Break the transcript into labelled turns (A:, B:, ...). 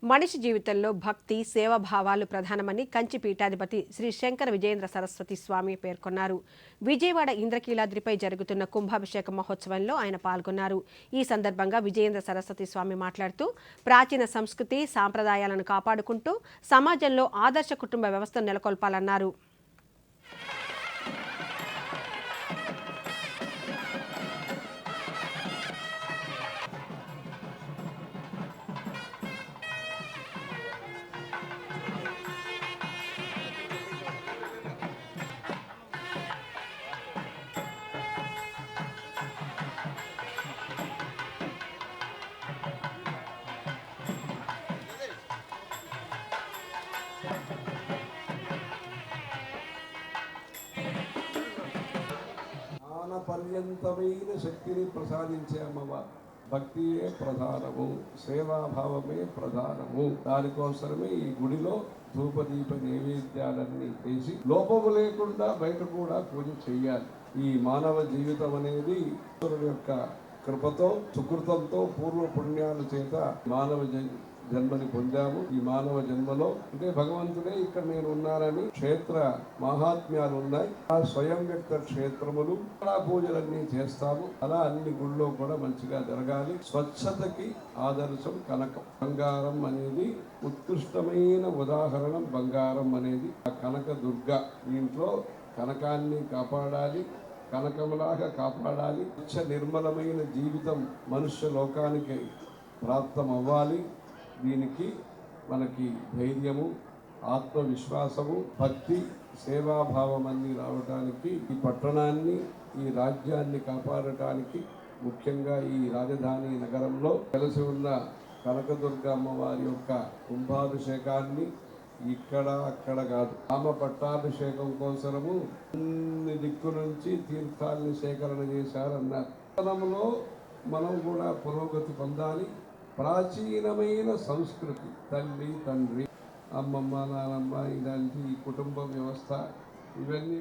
A: మనిషి జీవితంలో భక్తి సేవాభావాలు ప్రధానమని కంచి పీఠాధిపతి శ్రీ శంకర విజయేంద్ర సరస్వతి స్వామి పేర్కొన్నారు. విజయవాడ ఇంద్రకీలాద్రిపై జరుగుతున్న కుంభాభిషేక మహోత్సవంలో ఆయన పాల్గొన్నారు. ఈ సందర్భంగా విజయేంద్ర సరస్వతి స్వామి మాట్లాడుతూ ప్రాచీన సంస్కృతి సాంప్రదాయాలను కాపాడుకుంటూ సమాజంలో ఆదర్శ కుటుంబ వ్యవస్థను నెలకొల్పాలన్నారు.
B: పర్యంతమైన శక్తిని ప్రసాదించే అమ్మవారు. భక్తియే ప్రధానము, సేవాభావమే ప్రధానము. దానికోసమే ఈ గుడిలో ధూపదీప నైవేద్యాలన్నీ చేసి లోపము లేకుండా బయట కూడా పూజ చేయాలి. ఈ మానవ జీవితం అనేది ఈశ్వరుడి యొక్క కృపతో సుకృతంతో పూర్వ పుణ్యాల చేత మానవ జన్మని పొందాము. ఈ మానవ జన్మలో అంటే భగవంతుడే ఇక్కడ నేను ఉన్నానని క్షేత్ర మహాత్మ్యాలు ఉన్నాయి. ఆ స్వయం వ్యక్త క్షేత్రములు పూజలన్నీ చేస్తాము. అలా అన్ని గుళ్ళో కూడా మంచిగా జరగాలి. స్వచ్ఛతకి ఆదర్శం కనకం. బంగారం అనేది ఉత్కృష్టమైన ఉదాహరణ. బంగారం అనేది ఆ కనక దుర్గ. దీంట్లో కనకాన్ని కాపాడాలి, కనకములాగా కాపాడాలి. స్వచ్ఛ నిర్మలమైన జీవితం మనుష్య లోకానికి ప్రాప్తం అవ్వాలి. దీనికి మనకి ధైర్యము, ఆత్మవిశ్వాసము, భక్తి, సేవాభావం అన్నీ రావడానికి ఈ పట్టణాన్ని ఈ రాజ్యాన్ని కాపాడటానికి ముఖ్యంగా ఈ రాజధాని నగరంలో కలిసి ఉన్న కనకదుర్గ అమ్మవారి యొక్క కుంభాభిషేకాన్ని ఇక్కడ అక్కడ కాదు, ఆమె పట్టాభిషేకం కోసము అన్ని దిక్కు నుంచి తీర్థాలని సేకరణ చేశారన్నారు. మనం కూడా పురోగతి పొందాలి. ప్రాచీనమైన సంస్కృతి తల్లి తండ్రి అమ్మమ్మ నానమ్మ ఇలాంటి కుటుంబ వ్యవస్థ ఇవన్నీ